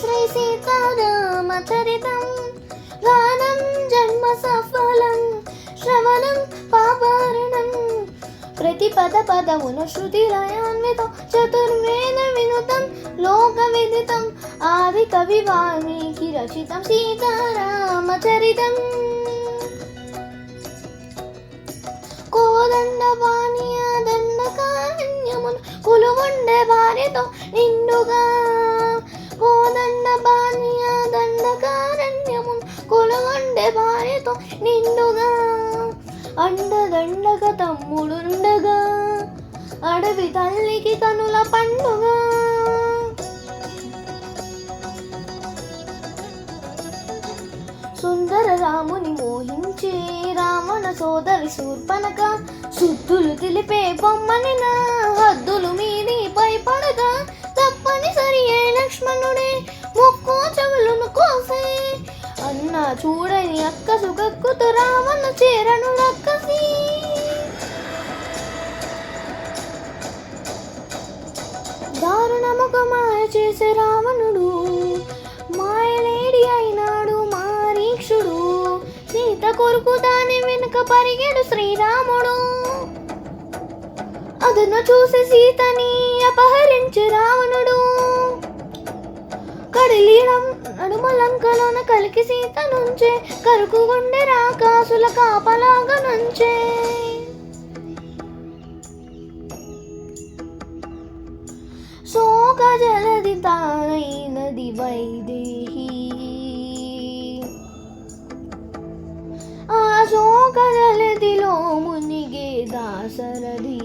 శ్రీ సీతారామచరితం గానం జన్మ సఫలం శ్రవణం పాపారణం ప్రతి పదమున శృతి లయాన్వితం చతుర్వేద వినుతం లోక విదితం ఆది కవి వాల్మీకి రచితం సీతారామచరితం కోదండ పానీయ దండకారణ్యమును కొలువుండే భార్యతో నిండుగా కోదండ పానీయ దండకారణ్యమును కొలువుండే భార్యతో నిండుగా అండదండగా తమ్ముడుండగా అడవి తల్లికి కనుల పండుగ సుందర రాముని మోహించి రావణ సోదరి శూర్పణఖ శుద్ధులు తెలిపే బొమ్మని నా హద్దులు మీది భయపడగా తప్పనిసరి లక్ష్మణుడే ముక్కు చెవులను కోసే అన్న చూడని అక్కసు కక్కుతూ రావణ చేరను రక్కసి దారుణముఖ మాయ చేసే రావణుడు మాయలేడి అయినాడు మారీక్షుడు సీత కొరకు దాని వెనుక పరిగెడు శ్రీరాముడు అదను చూసి సీతని అపహరించి రావణుడు కడిలీడం నడుమలంకలోన కలికి సీత నుంచే కరుకు గుండె రాకాసుల కాపలాగా నుంచే శోక జలది తానైనది వైదేహి ఆ శోక జలదిలో మునిగే దాశరథి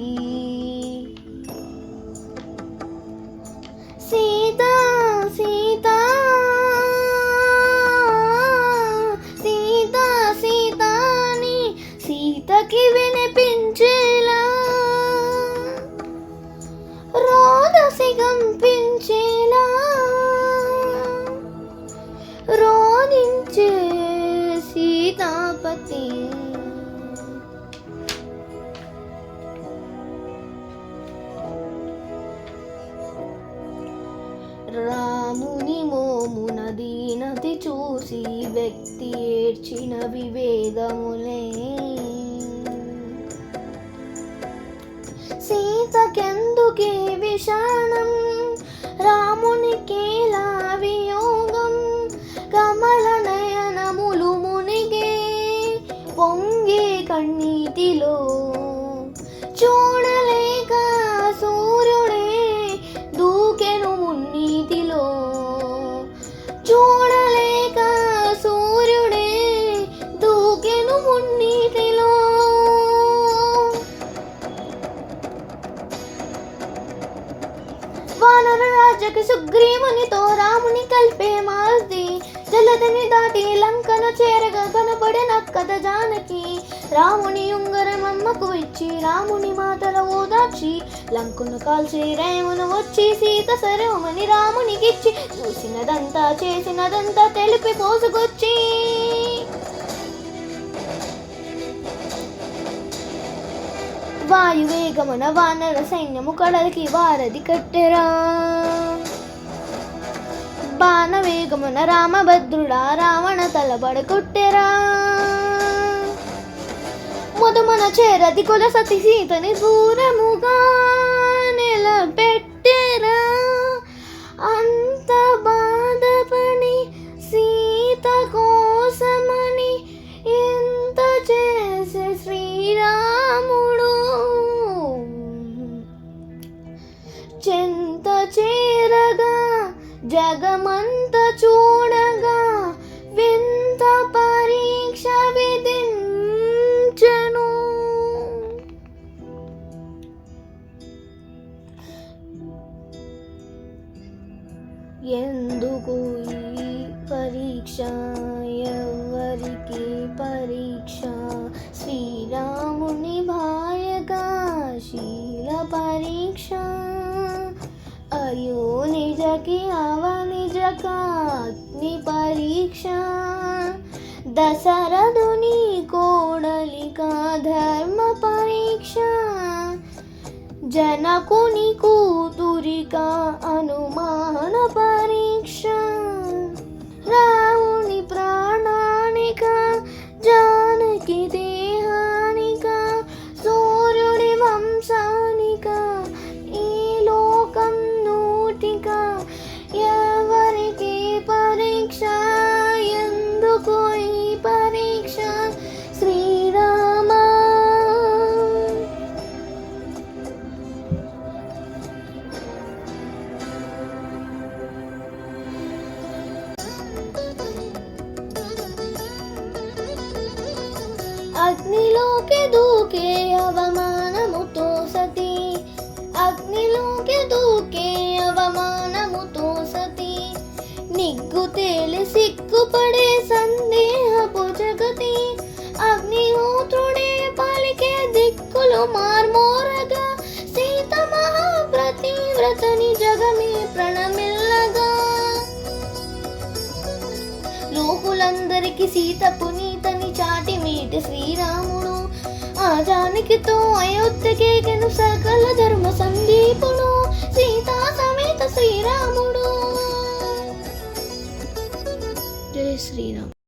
సీత సీత సీత సీతాని సీతకి వినిపించేలా రోదసి కంపించేలా రోదించే సీతాపతి రాముని మోమున దీనతి చూసి వ్యక్తి ఏడ్చిన వివేదములే సీతకెందుకే విషాణం రామునికేలా వియోగం కమల నయనములు మునిగే పొంగే కన్నీటిలో చూడలేక సూర్యుడే దూకెను మున్నీటిలో చూడలేక సూర్యుడే దూకెను మున్నీటిలో వానర రాజకి సుగ్రీవునితో రాముని కలిపే మాల్ది జలదిని దాటి లంకను చేరగా కనపడినక్కద జానకి రాముని ఉంగరమమ్మకు ఇచ్చి రాముని మాటల ఓదార్చి లంకను కాల్చి రేమును వచ్చి సీత సరేమని రామునికిచ్చి చూసినదంతా చేసినదంతా తెలిపి పోసుకొచ్చి వాయువేగమున వానర సైన్యము కడలికి వారధి కట్టెరా బాణవేగమున రామభద్రుడా రావణ తలబడ కొట్టెరా ముదమున చేరది కుల సతి సీతని దూరముగా నిలబెట్టెరా అంత బాధపడి సీత కోసమని ఎంత చేసే శ్రీరాముడు చెంత చేరగా జగమంత చూడగా వింత పరీక్ష విధించెను ఎందుకు ఈ పరీక్ష ఎవరికి పరీక్ష శ్రీరాముని భార్యగా శీల పరీక్ష అయ్యో నిజకి అవనిజక అగ్ని పరీక్ష దశరథుని కోడలిక ధర్మ పరీక్ష జనకుని కూతురిక అనుమాన పరీక్ష అగ్నిలోకి దూకే అవమానముతో సతి, అగ్నిలోకి దూకే అవమానముతో సతి, నిగ్గు తేలి సిగ్గుపడే సందేహపు జగతి, అగ్నిహోత్రుడే పలికే దిక్కులు మార్మోరగా, సీత మహాప్రతివ్రతని జగమే ప్రణమిల్లగా. లోకులందరికి సీత పునీతని చాటి మీటి శ్రీరాముడు, ఆ జానకితో అయోధ్యకేగెను సకల ధర్మ సందీపుడు, సీతా సమేత శ్రీరాముడు. జై శ్రీరామ్.